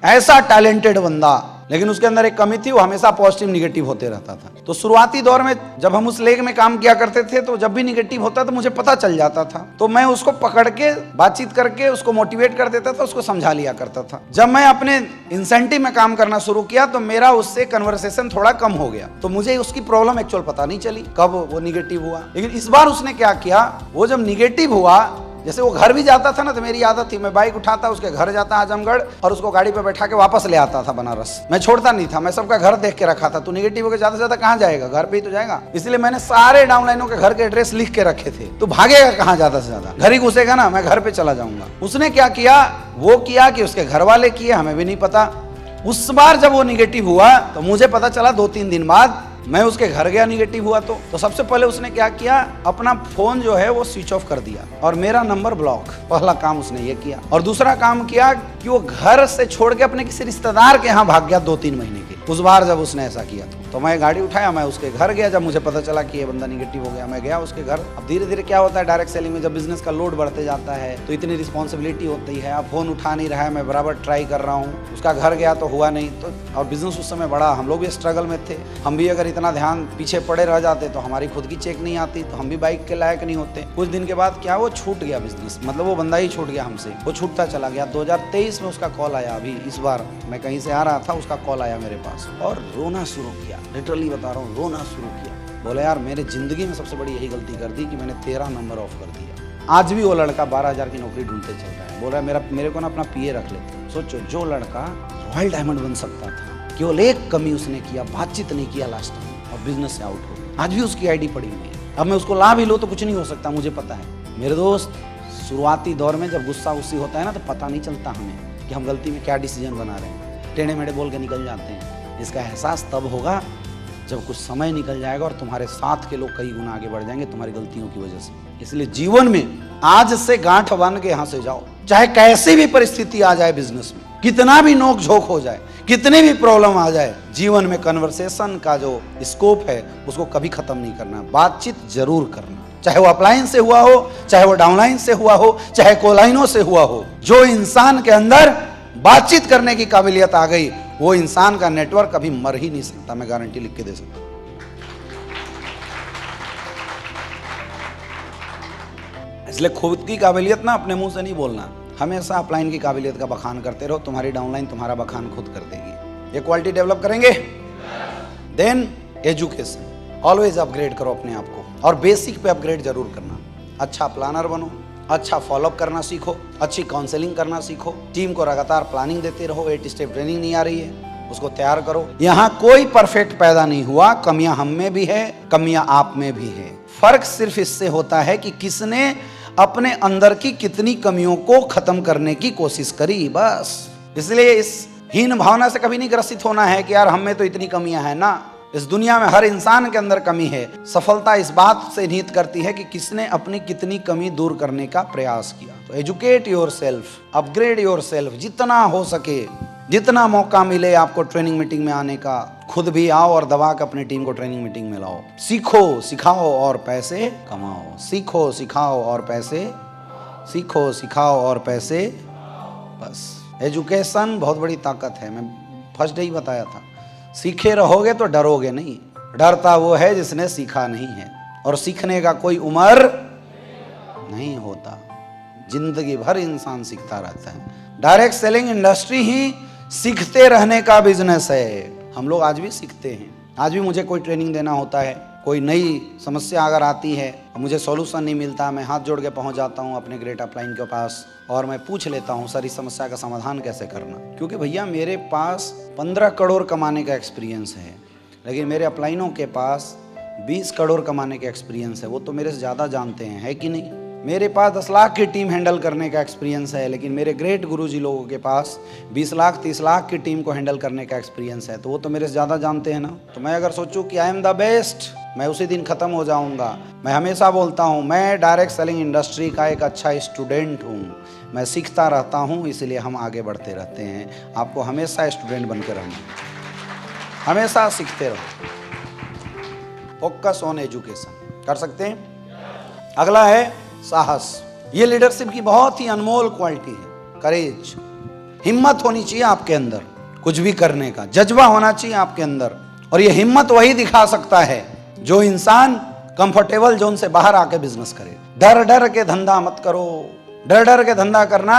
ऐसा टैलेंटेड बंदा, लेकिन उसके अंदर एक कमी थी, वो हमेशा पॉजिटिव निगेटिव होते रहता था। तो शुरुआती दौर में जब हम उस लेग में काम किया करते थे तो जब भी निगेटिव होता तो मुझे पता चल जाता था, तो मैं उसको पकड़ के बातचीत करके उसको मोटिवेट कर देता था, उसको समझा लिया करता था। जब मैं अपने इंसेंटिव में काम करना शुरू किया तो मेरा उससे कन्वर्सेशन थोड़ा कम हो गया, तो मुझे उसकी प्रॉब्लम एक्चुअल पता नहीं चली कब वो निगेटिव हुआ। लेकिन इस बार उसने क्या किया, वो जब निगेटिव हुआ, जैसे वो घर भी जाता था ना तो मेरी आदत थी, मैं बाइक उठाता उसके घर जाता आजमगढ़ और उसको गाड़ी पे बैठा के वापस ले आता था बनारस। मैं छोड़ता नहीं था, मैं सबका घर देख के रखा था। तू निगेटिव होकर ज्यादा से ज्यादा कहाँ जाएगा, घर पे ही तो जाएगा। इसलिए मैंने सारे डाउनलाइनों के घर के एड्रेस लिख के रखे थे। तो भागेगा कहाँ ज्यादा से ज्यादा, घर ही घुसेगा ना, मैं घर पे चला जाऊंगा। उसने क्या किया, वो किया कि उसके घर वाले किए, हमें भी नहीं पता। उस बार जब वो निगेटिव हुआ तो मुझे पता चला 2-3 दिन बाद। मैं उसके घर गया निगेटिव हुआ तो सबसे पहले उसने क्या किया, अपना फोन जो है वो स्विच ऑफ कर दिया और मेरा नंबर ब्लॉक। पहला काम उसने ये किया। और दूसरा काम किया कि वो घर से छोड़ के अपने किसी रिश्तेदार के यहाँ भाग गया 2-3 महीने के। उस बार जब उसने ऐसा किया तो मैं गाड़ी उठाया, मैं उसके घर गया। जब मुझे पता चला कि ये बंदा निगेटिव हो गया, मैं गया उसके घर। अब धीरे धीरे क्या होता है डायरेक्ट सेलिंग में, जब बिजनेस का लोड बढ़ते जाता है तो इतनी रिस्पॉन्सिबिलिटी होती है। अब फोन उठा नहीं रहा है, मैं बराबर ट्राई कर रहा हूँ। उसका घर गया तो हुआ नहीं, तो और बिजनेस उस समय बड़ा, हम लोग भी स्ट्रगल में थे। हम भी अगर इतना ध्यान पीछे पड़े रह जाते तो हमारी खुद की चेक नहीं आती, तो हम भी बाइक के लायक नहीं होते। कुछ दिन के बाद क्या, वो छूट गया बिजनेस, मतलब वो बंदा ही छूट गया हमसे, वो छूटता चला गया। 2023 में उसका कॉल आया, अभी इस बार मैं कहीं से आ रहा था, उसका कॉल आया मेरे पास और रोना शुरू किया। लिटरली बता रहा हूँ, रोना शुरू किया। बोले यार मेरे जिंदगी में सबसे बड़ी यही गलती कर दी कि मैंने तेरा नंबर ऑफ कर दिया। आज भी वो लड़का 12,000 की नौकरी ढूंढते चल रहा है। बोल रहा है मेरे को ना अपना पीए रख लेते। सोचो, जो लड़का रॉयल डायमंड बन सकता था, केवल एक कमी उसने किया, बातचीत नहीं किया लास्ट टाइम, और बिजनेस से आउट हो गया। आज भी उसकी आईडी पड़ी हुई है। अब मैं उसको ला भी लूँ तो कुछ नहीं हो सकता, मुझे पता है। मेरे दोस्त, शुरुआती दौर में जब गुस्सा गुस्सी होता है ना तो पता नहीं चलता हमें कि हम गलती में क्या डिसीजन बना रहे हैं, टेढ़े मेढ़े बोल के निकल जाते हैं। इसका एहसास तब होगा जब कुछ समय निकल जाएगा और तुम्हारे साथ के लोग कई गुना आगे बढ़ जाएंगे तुम्हारी गलतियों की वजह से। इसलिए जीवन में आज से गांठ बांध के यहाँ से जाओ, चाहे कैसी भी परिस्थिति आ जाए बिजनेस में, कितना भी नोक झोंक हो जाए, कितनी भी प्रॉब्लम आ जाए, जीवन में कन्वर्सेशन का जो स्कोप है उसको कभी खत्म नहीं करना। बातचीत जरूर करना, चाहे वो अपलाइन से हुआ हो, चाहे वो डाउनलाइन से हुआ हो, चाहे कोलाइनों से हुआ हो। जो इंसान के अंदर बातचीत करने की काबिलियत आ गई, वो इंसान का नेटवर्क कभी मर ही नहीं सकता, मैं गारंटी लिख के दे सकता हूं। इसलिए खुद की काबिलियत ना अपने मुंह से नहीं बोलना, हमेशा अपलाइन की काबिलियत का बखान करते रहो। तुम्हारी डाउनलाइन तुम्हारा बखान खुद कर देगी। ये क्वालिटी डेवलप करेंगे, देन एजुकेशन, ऑलवेज अपग्रेड करो अपने आप को, और बेसिक पे अपग्रेड जरूर करना। अच्छा प्लानर बनो, अच्छा फॉलोअप करना सीखो, अच्छी काउंसलिंग करना सीखो, टीम को लगातार प्लानिंग देते रहो। 8 स्टेप ट्रेनिंग नहीं आ रही है, उसको तैयार करो। यहाँ कोई परफेक्ट पैदा नहीं हुआ, कमियां हम में भी है, कमियां आप में भी है। फर्क सिर्फ इससे होता है कि किसने अपने अंदर की कितनी कमियों को खत्म करने की कोशिश करी, बस। इसलिए इस हीन भावना से कभी नहीं ग्रसित होना है कि यार हम में तो इतनी कमियां हैं ना। इस दुनिया में हर इंसान के अंदर कमी है। सफलता इस बात से निहित करती है कि किसने अपनी कितनी कमी दूर करने का प्रयास किया। तो educate your self, upgrade your self, जितना हो सके, जितना मौका मिले आपको ट्रेनिंग मीटिंग में आने का, खुद भी आओ और दबा के अपनी टीम को ट्रेनिंग मीटिंग में लाओ। सीखो, सिखाओ और पैसे कमाओ। सीखो, सिखाओ और पैसे, सीखो, सिखाओ और पैसे, बस। एजुकेशन बहुत बड़ी ताकत है। मैं फर्स्ट डे ही बताया था, सीखे रहोगे तो डरोगे नहीं। डरता वो है जिसने सीखा नहीं है, और सीखने का कोई उम्र नहीं होता। जिंदगी भर इंसान सीखता रहता है। डायरेक्ट सेलिंग इंडस्ट्री ही सीखते रहने का बिजनेस है। हम लोग आज भी सीखते हैं। आज भी मुझे कोई ट्रेनिंग देना होता है, कोई नई समस्या अगर आती है, मुझे सॉल्यूशन नहीं मिलता, मैं हाथ जोड़ के पहुंच जाता हूं अपने ग्रेट अपलाइन के पास और मैं पूछ लेता हूं सर इस समस्या का समाधान कैसे करना। क्योंकि भैया मेरे पास 15 करोड़ कमाने का एक्सपीरियंस है, लेकिन मेरे अपलाइनों के पास 20 करोड़ कमाने का एक्सपीरियंस है। वो तो मेरे से ज़्यादा जानते हैं, है कि नहीं। मेरे पास 10 लाख की टीम हैंडल करने का एक्सपीरियंस है, लेकिन मेरे ग्रेट गुरुजी लोगों के पास 20 लाख 30 लाख की टीम को हैंडल करने का एक्सपीरियंस है, तो वो तो मेरे से ज़्यादा जानते हैं ना। तो मैं अगर सोचूं कि आई एम द बेस्ट, मैं उसी दिन ख़त्म हो जाऊंगा। मैं हमेशा बोलता हूं मैं डायरेक्ट सेलिंग इंडस्ट्री का एक अच्छा स्टूडेंट हूं, मैं सीखता रहता हूं, इसलिए हम आगे बढ़ते रहते हैं। आपको हमेशा स्टूडेंट बन के रहना, हमेशा सीखते रहो। फोकस ऑन एजुकेशन कर सकते हैं। अगला है साहस। ये लीडरशिप की बहुत ही अनमोल क्वालिटी है। करेज, हिम्मत होनी चाहिए आपके अंदर, कुछ भी करने का जज्बा होना चाहिए आपके अंदर। और ये हिम्मत वही दिखा सकता है जो इंसान कंफर्टेबल जोन से बाहर आके बिजनेस करे। डर डर के धंधा मत करो। डर डर के धंधा करना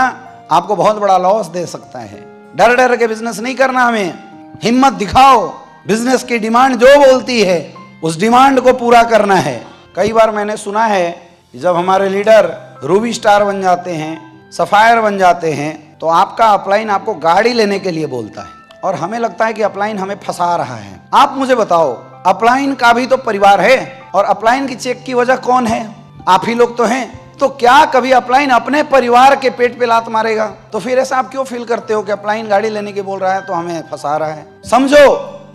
आपको बहुत बड़ा लॉस दे सकता है। डर डर के बिजनेस नहीं करना हमें, हिम्मत दिखाओ। बिजनेस की डिमांड जो बोलती है उस डिमांड को पूरा करना है। कई बार मैंने सुना है कि जब हमारे लीडर रूबी स्टार बन जाते हैं, सफायर बन जाते हैं, तो आपका अपलाइन आपको गाड़ी लेने के लिए बोलता है और हमें लगता है कि अपलाइन हमें फंसा रहा है। आप मुझे बताओ, अपलाइन का भी तो परिवार है और अपलाइन की चेक की वजह कौन है? आप ही लोग तो हैं। तो क्या कभी अपलाइन अपने परिवार के पेट पे लात मारेगा? तो फिर ऐसा आप क्यों फील करते हो कि अपलाइन गाड़ी लेने की बोल रहा है तो हमें फंसा रहा है? समझो,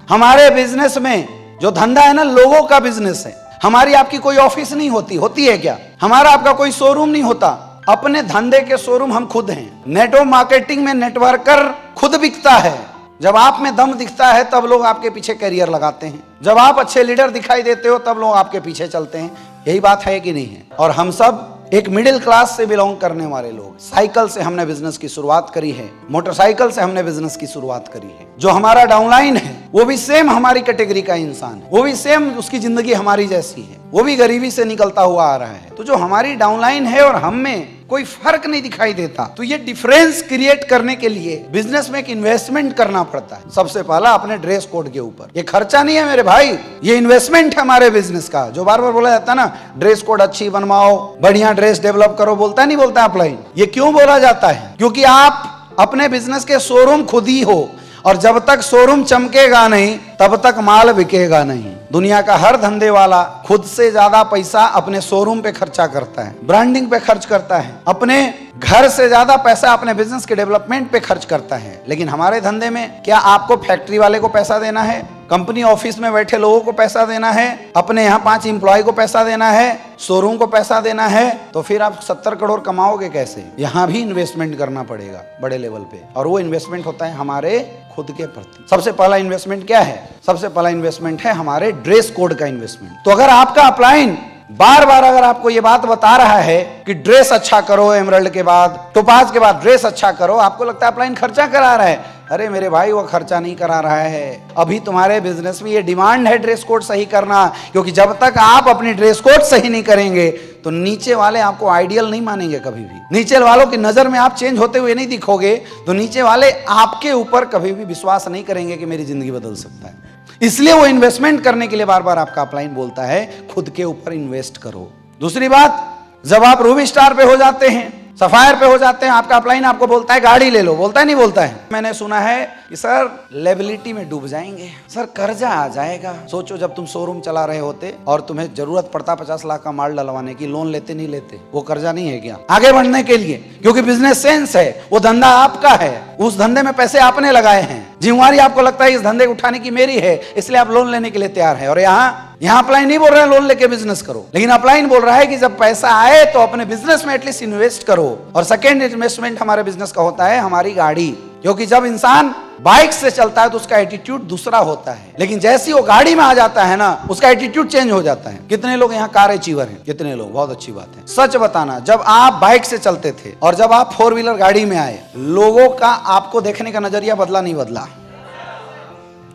हमारे बिजनेस में जो धंधा है ना, लोगों का बिजनेस है। हमारी आपकी कोई ऑफिस नहीं होती, होती है क्या? हमारा आपका कोई शोरूम नहीं होता। अपने धंधे के शोरूम हम खुद हैं। नेटवर्क मार्केटिंग में नेटवर्कर खुद बिकता है। जब आप में दम दिखता है तब लोग आपके पीछे करियर लगाते हैं। जब आप अच्छे लीडर दिखाई देते हो तब लोग आपके पीछे चलते हैं। यही बात है कि नहीं है? और हम सब एक मिडिल क्लास से बिलोंग करने वाले लोग। साइकिल से हमने बिजनेस की शुरुआत करी है, मोटरसाइकिल से हमने बिजनेस की शुरुआत करी है। जो हमारा डाउनलाइन है वो भी सेम हमारी कैटेगरी का इंसान है, वो भी सेम, उसकी जिंदगी हमारी जैसी है, वो भी गरीबी से निकलता हुआ आ रहा है। तो जो हमारी डाउनलाइन है और हम में कोई फर्क नहीं दिखाई देता। तो ये डिफरेंस क्रिएट करने के लिए बिजनेस में एक इन्वेस्टमेंट करना पड़ता है। सबसे पहला अपने ड्रेस कोड के ऊपर। ये खर्चा नहीं है मेरे भाई, ये इन्वेस्टमेंट है हमारे बिजनेस का। जो बार बार बोला जाता है ना, ड्रेस कोड अच्छी बनवाओ, बढ़िया ड्रेस डेवलप करो, बोलता नहीं बोलता अपलाइन? ये क्यों बोला जाता है? क्योंकि आप अपने बिजनेस के शोरूम खुद ही हो और जब तक शोरूम चमकेगा नहीं तब तक माल बिकेगा नहीं। दुनिया का हर धंधे वाला खुद से ज्यादा पैसा अपने शोरूम पे खर्चा करता है, ब्रांडिंग पे खर्च करता है, अपने घर से ज्यादा पैसा अपने बिजनेस के डेवलपमेंट पे खर्च करता है। लेकिन हमारे धंधे में क्या आपको फैक्ट्री वाले को पैसा देना है, कंपनी ऑफिस में बैठे लोगों को पैसा देना है, अपने यहाँ 5 एम्प्लॉय को पैसा देना है, शोरूम को पैसा देना है? तो फिर आप 70 करोड़ कमाओगे कैसे? यहाँ भी इन्वेस्टमेंट करना पड़ेगा बड़े लेवल पे, और वो इन्वेस्टमेंट होता है हमारे खुद के प्रति। सबसे पहला इन्वेस्टमेंट क्या है? सबसे पहला इन्वेस्टमेंट है हमारे ड्रेस कोड का इन्वेस्टमेंट। तो अगर आपका अपलाइन बार बार अगर आपको ये बात बता रहा है कि ड्रेस अच्छा करो, एमराल्ड के बाद, टोपाज के बाद ड्रेस अच्छा करो, आपको लगता है अपलाइन खर्चा करा रहा है। अरे मेरे भाई, वो खर्चा नहीं करा रहा है। अभी तुम्हारे बिजनेस में ये डिमांड है ड्रेस कोड सही करना, क्योंकि जब तक आप अपनी ड्रेस कोड सही नहीं करेंगे तो नीचे वाले आपको आइडियल नहीं मानेंगे। कभी भी नीचे वालों की नजर में आप चेंज होते हुए नहीं दिखोगे तो नीचे वाले आपके ऊपर कभी भी विश्वास नहीं करेंगे कि मेरी जिंदगी बदल सकता है। इसलिए वो इन्वेस्टमेंट करने के लिए बार बार आपका अपलाइन बोलता है खुद के ऊपर इन्वेस्ट करो। दूसरी बात, जब आप रूबी स्टार पे हो जाते हैं, सफायर पे हो जाते हैं, आपका अपलाइन आपको बोलता है गाड़ी ले लो, बोलता है नहीं बोलता है? मैंने सुना है कि सर लायबिलिटी में डूब जाएंगे, सर कर्जा आ जाएगा। सोचो, जब तुम शोरूम चला रहे होते और तुम्हें जरूरत पड़ता 50 लाख का माल डलवाने की, लोन लेते नहीं लेते? वो कर्जा नहीं है क्या आगे बढ़ने के लिए? क्योंकि बिजनेस सेंस है, वो धंधा आपका है, उस धंधे में पैसे आपने लगाए हैं, जिम्मेवारी आपको लगता है इस धंधे को उठाने की मेरी है, इसलिए आप लोन लेने के लिए तैयार है। और यहाँ अपलाइन नहीं बोल रहे हैं लोन लेके बिजनेस करो, लेकिन अपलाइन बोल रहा है कि जब पैसा आए तो अपने बिजनेस में एटलीस्ट इन्वेस्ट करो। और सेकेंड इन्वेस्टमेंट हमारे बिजनेस का होता है हमारी गाड़ी, क्योंकि जब इंसान बाइक से चलता है तो उसका एटीट्यूड दूसरा होता है, लेकिन जैसे वो गाड़ी में आ जाता है ना, उसका एटीट्यूड चेंज हो जाता है। कितने लोग यहाँ कार अचीवर हैं? कितने लोग? बहुत अच्छी बात है। सच बताना, जब आप बाइक से चलते थे और जब आप 4 व्हीलर गाड़ी में आए, लोगों का आपको देखने का नजरिया बदला नहीं बदला?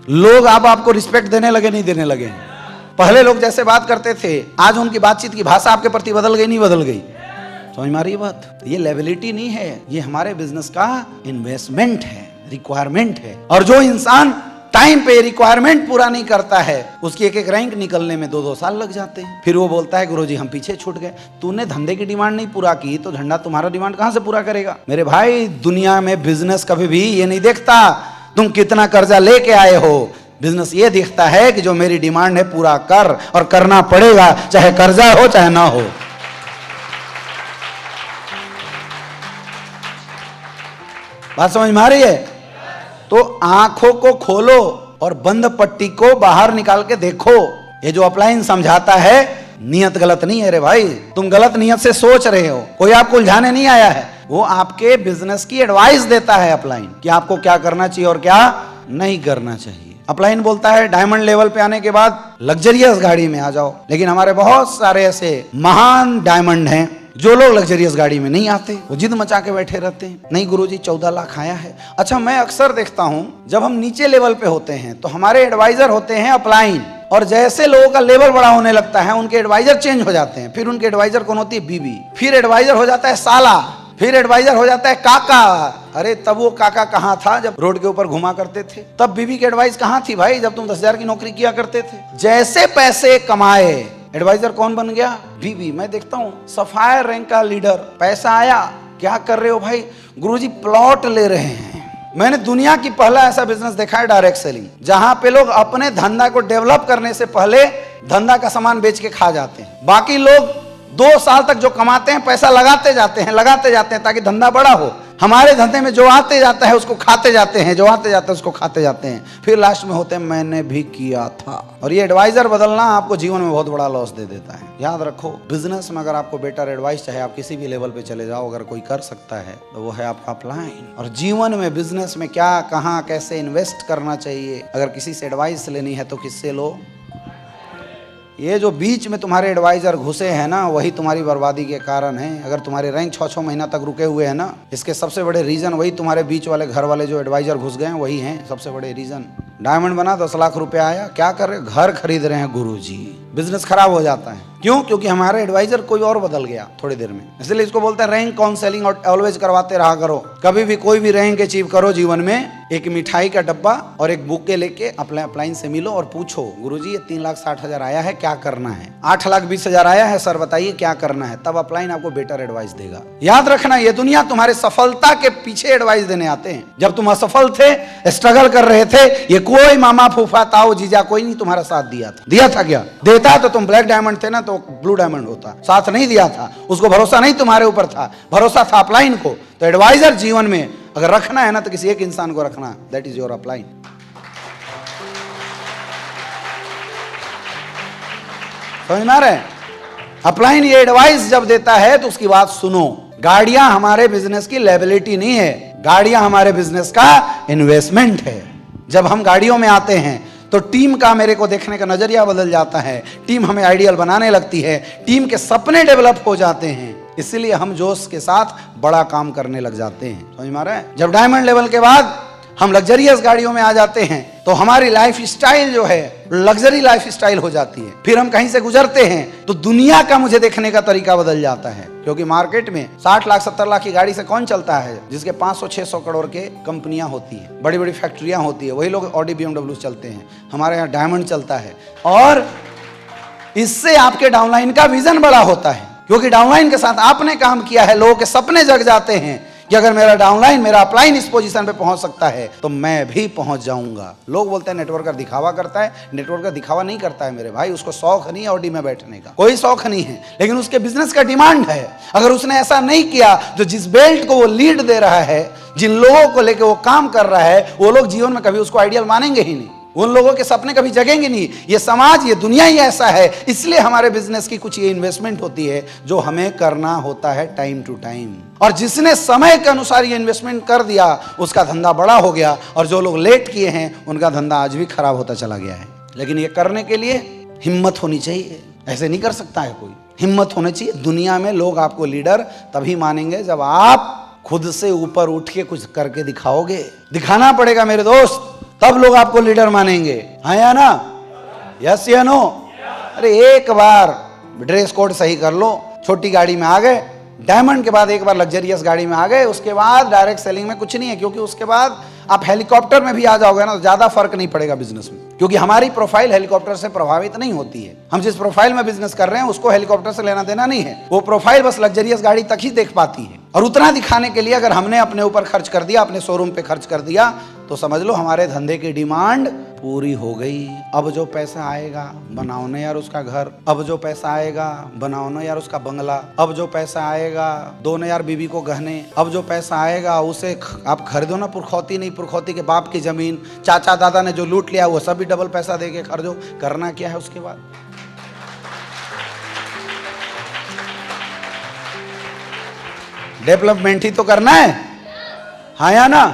लोग आपको रिस्पेक्ट देने लगे नहीं देने लगे? पहले लोग जैसे बात करते थे, आज उनकी बातचीत की भाषा आपके प्रति बदल गई नहीं बदल गई? समझ में आ रही है बात? ये लायबिलिटी नहीं है, ये हमारे बिजनेस का इन्वेस्टमेंट है, रिक्वायरमेंट है। और जो इंसान टाइम पे रिक्वायरमेंट पूरा नहीं करता है, उसकी एक एक रैंक निकलने में 2-2 साल लग जाते हैं। फिर वो बोलता है गुरुजी हम पीछे छूट गए। तूने धंधे की डिमांड नहीं पूरा की तो धंधा तुम्हारा डिमांड कहां से पूरा करेगा? मेरे भाई, दुनिया में बिजनेस कभी भी ये नहीं देखता तुम कितना कर्जा लेके आए हो। बिजनेस ये देखता है कि जो मेरी डिमांड है पूरा कर, और करना पड़ेगा, चाहे कर्जा हो चाहे ना हो। बात समझ में आ रही है? तो आंखों को खोलो और बंद पट्टी को बाहर निकाल के देखो। ये जो अपलाइन समझाता है, नियत गलत नहीं है रे भाई, तुम गलत नियत से सोच रहे हो, कोई आपको उलझाने नहीं आया है। वो आपके बिजनेस की एडवाइस देता है अपलाइन, कि आपको क्या करना चाहिए और क्या नहीं करना चाहिए। अपलाइन बोलता है डायमंड लेवल पे आने के बाद लग्जरियस गाड़ी में आ जाओ, लेकिन हमारे बहुत सारे ऐसे महान डायमंड हैं जो लोग लग्जरियस गाड़ी में नहीं आते, वो जिद मचा के बैठे रहते हैं। नहीं गुरुजी 14 लाख आया है। अच्छा, मैं अक्सर देखता हूं जब हम नीचे लेवल पे होते हैं तो हमारे एडवाइजर होते हैं अपलाइन, और जैसे लोगों का लेवल बड़ा होने लगता है उनके एडवाइजर चेंज हो जाते हैं। फिर उनके एडवाइजर कौन होती है? बीबी। फिर एडवाइजर हो जाता है साला, फिर एडवाइजर हो जाता है काका। अरे तब वो काका कहाँ था जब रोड के ऊपर घुमा करते थे? तब बीबी की एडवाइस कहाँ थी भाई जब तुम 10,000 की नौकरी किया करते थे? जैसे पैसे कमाए, एडवाइजर कौन बन गया? बीबी। मैं देखता हूँ सफायर रैंक का लीडर, पैसा आया, क्या कर रहे हो भाई? गुरुजी प्लॉट ले रहे हैं। मैंने दुनिया की पहला ऐसा बिजनेस देखा है, डायरेक्ट सेलिंग, जहां पे लोग अपने धंधा को डेवलप करने से पहले धंधा का सामान बेच के खा जाते हैं। बाकी लोग 2 साल तक जो कमाते हैं पैसा लगाते जाते हैं ताकि धंधा बड़ा हो। हमारे धंधे में जो आते जाता है उसको खाते जाते हैं, जो आते जाता है उसको खाते जाते हैं, फिर लास्ट में होते हैं मैंने भी किया था। और ये एडवाइजर बदलना आपको जीवन में बहुत बड़ा लॉस दे देता है। याद रखो, बिजनेस में अगर आपको बेटर एडवाइस चाहे, आप किसी भी लेवल पे चले जाओ, अगर कोई कर सकता है तो वो है आपका अपलाइन। और जीवन में बिजनेस में क्या, कहाँ, कैसे इन्वेस्ट करना चाहिए, अगर किसी से एडवाइस लेनी है तो किससे लो? ये जो बीच में तुम्हारे एडवाइजर घुसे हैं ना, वही तुम्हारी बर्बादी के कारण है। अगर तुम्हारे रैंक 6-6 महीना तक रुके हुए हैं ना, इसके सबसे बड़े रीजन वही तुम्हारे बीच वाले घर वाले जो एडवाइजर घुस गए हैं, वही हैं सबसे बड़े रीजन। डायमंड बना, 10 लाख रुपया आया, क्या कर रहे? घर खरीद रहे हैं गुरुजी। बिजनेस खराब हो जाता है। क्यों? क्योंकि हमारा एडवाइजर कोई और बदल गया थोड़ी देर में। इसलिए इसको बोलते हैं रैंक काउंसलिंग, और ऑलवेज करवाते रहा करो। कभी भी कोई भी रैंक अचीव करो जीवन में, एक मिठाई का डब्बा और एक बुके लेके अपने अपलाइन से मिलो और पूछो, गुरुजी ये 3,60,000 आया है, क्या करना है? 8,20,000 आया है सर, बताइए क्या करना है? तब अपलाइन आपको बेटर एडवाइस देगा। याद रखना, ये दुनिया तुम्हारे सफलता के पीछे एडवाइस देने आते हैं। जब तुम असफल थे, स्ट्रगल कर रहे थे, ये कोई मामा फूफा ताऊ जीजा कोई नहीं तुम्हारा साथ दिया था क्या? देता तो तुम ब्लैक डायमंड थे ना, तो ब्लू डायमंड होता। साथ नहीं दिया था, उसको भरोसा नहीं तुम्हारे ऊपर था, भरोसा था अपलाइन को। तो एडवाइजर जीवन में अगर रखना है ना, तो किसी एक इंसान को रखना, दैट इज योर अपलाइन। समझ में आ रहा है? अपलाइन ये एडवाइस जब देता है तो उसकी बात सुनो। गाड़ियां हमारे बिजनेस की लायबिलिटी नहीं है, गाड़ियां हमारे बिजनेस का इन्वेस्टमेंट है। जब हम गाड़ियों में आते हैं तो टीम का मेरे को देखने का नजरिया बदल जाता है, टीम हमें आइडियल बनाने लगती है, टीम के सपने डेवलप हो जाते हैं, इसलिए हम जोश के साथ बड़ा काम करने लग जाते हैं। समझ में आ रहा है? जब डायमंड लेवल के बाद हम लग्जरियस गाड़ियों में आ जाते हैं तो हमारी लाइफ स्टाइल जो है लग्जरी लाइफ स्टाइल हो जाती है। फिर हम कहीं से गुजरते हैं तो दुनिया का मुझे देखने का तरीका बदल जाता है, क्योंकि मार्केट में 60 लाख 70 लाख की गाड़ी से कौन चलता है? जिसके 500-600 करोड़ के कंपनियां होती हैं, बड़ी बड़ी फैक्ट्रियां होती है, वही लोग ऑडी BMW चलते हैं। हमारे यहाँ डायमंड चलता है, और इससे आपके डाउनलाइन का विजन बड़ा होता है, क्योंकि डाउनलाइन के साथ आपने काम किया है। लोगों के सपने जग जाते हैं कि अगर मेरा डाउनलाइन, मेरा अपलाइन इस पोजीशन पे पहुंच सकता है तो मैं भी पहुंच जाऊंगा। लोग बोलते हैं नेटवर्कर दिखावा करता है, नेटवर्कर दिखावा नहीं करता है मेरे भाई, उसको शौक नहीं है ऑडी में बैठने का, कोई शौक नहीं है, लेकिन उसके बिजनेस का डिमांड है। अगर उसने ऐसा नहीं किया, जो जिस बेल्ट को वो लीड दे रहा है, जिन लोगों को लेकर वो काम कर रहा है, वो लोग जीवन में कभी उसको आइडियल मानेंगे ही नहीं, उन लोगों के सपने कभी जगेंगे नहीं। ये समाज, ये दुनिया ही ऐसा है। इसलिए हमारे बिजनेस की कुछ ये इन्वेस्टमेंट होती है जो हमें करना होता है टाइम टू टाइम, और जिसने समय के अनुसार ये इन्वेस्टमेंट कर दिया उसका धंधा बड़ा हो गया, और जो लोग लेट किए हैं उनका धंधा आज भी खराब होता चला गया है। लेकिन ये करने के लिए हिम्मत होनी चाहिए, ऐसे नहीं कर सकता है कोई, हिम्मत होनी चाहिए। दुनिया में लोग आपको लीडर तभी मानेंगे जब आप खुद से ऊपर उठ के कुछ करके दिखाओगे, दिखाना पड़ेगा मेरे दोस्त, तब लोग आपको लीडर मानेंगे। हाँ या ना? यस या नो? अरे एक बार ड्रेस कोड सही कर लो, छोटी गाड़ी में आ गए, डायमंड के बाद एक बार लग्जरियस गाड़ी में आ गए, उसके बाद डायरेक्ट सेलिंग में कुछ नहीं है, क्योंकि उसके बाद आप हेलीकॉप्टर में भी आ जाओगे ना तो ज्यादा फर्क नहीं पड़ेगा बिजनेस में, क्योंकि हमारी प्रोफाइल हेलीकॉप्टर से प्रभावित नहीं होती है। हम जिस प्रोफाइल में बिजनेस कर रहे हैं उसको हेलीकॉप्टर से लेना देना नहीं है। वो प्रोफाइल बस लग्जरियस गाड़ी तक ही देख पाती है, और उतना दिखाने के लिए अगर हमने अपने ऊपर खर्च कर दिया, अपने शोरूम पे खर्च कर दिया, तो समझ लो हमारे धंधे की डिमांड पूरी हो गई। अब जो पैसा आएगा बनाओ ना यार उसका घर, अब जो पैसा आएगा बनाओ ना यार उसका बंगला, अब जो पैसा आएगा दो ना यार बीवी को गहने, अब जो पैसा आएगा उसे आप खरीदो ना पुरखौती नहीं, पुरखौती के बाप की जमीन, चाचा दादा ने जो लूट लिया वो सब भी डबल पैसा दे के खरीदो। करना क्या है उसके बाद? डेवलपमेंट ही तो करना है, हाँ या ना?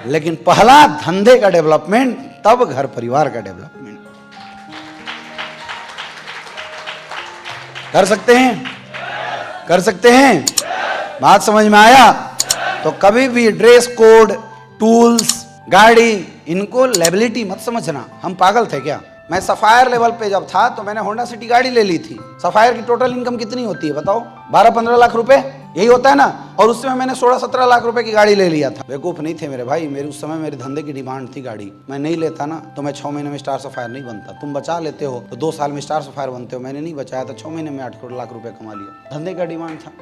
लेकिन पहला धंधे का डेवलपमेंट, तब घर परिवार का डेवलपमेंट। कर सकते हैं? कर सकते हैं? बात समझ में आया? तो कभी भी ड्रेस कोड, टूल्स, गाड़ी, इनको लायबिलिटी मत समझना। हम पागल थे क्या? मैं सफायर लेवल पे जब था तो मैंने होंडा सिटी गाड़ी ले ली थी। सफायर की टोटल इनकम कितनी होती है बताओ? 12-15 लाख रुपए, यही होता है ना? और उसमें मैंने 16-17 लाख रुपए की गाड़ी ले लिया था। बेवकूफ नहीं थे मेरे भाई, मेरे उस समय मेरे धंधे की डिमांड थी गाड़ी। मैं नहीं लेता ना तो मैं 6 महीने में स्टार सफायर नहीं बनता। तुम बचा लेते हो तो 2 साल में स्टार सफायर बनते हो, मैंने नहीं बचाया तो 6 महीने में 8 लाख रुपए कमा लिया। धंधे का डिमांड था।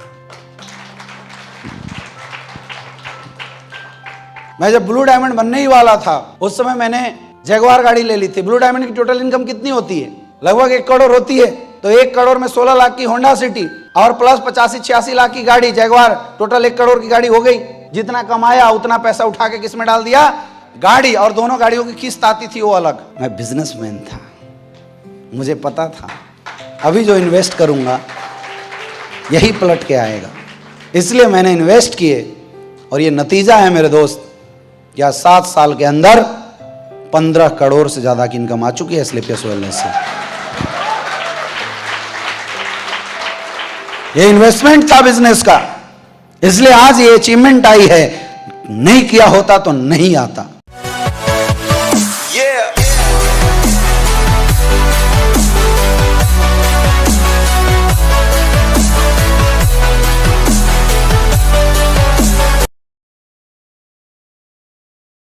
मैं जब ब्लू डायमंड बनने ही वाला था उस समय मैंने जैगवार गाड़ी ले ली थी। ब्लू डायमंड की टोटल इनकम कितनी होती है? लगभग 1 करोड़ होती है। तो 1 करोड़ में 16 लाख की होंडा सिटी और प्लस 85-86 लाख की गाड़ी जैगवार, टोटल 1 करोड़ की गाड़ी हो गई। जितना कमाया उतना पैसा उठा के किस में डाल दिया? गाड़ी। और दोनों गाड़ियों की किस्त आती थी वो अलग। मैं बिजनेसमैन था, मुझे पता था अभी जो इन्वेस्ट करूंगा यही पलट के आएगा, इसलिए मैंने इन्वेस्ट किए। और ये नतीजा है मेरे दोस्त, क्या 7 साल के अंदर 15 करोड़ से ज्यादा की इनकम आ चुकी है स्लीपियस वेलनेस से। ये इन्वेस्टमेंट था बिजनेस का, इसलिए आज ये अचीवमेंट आई है। नहीं किया होता तो नहीं आता।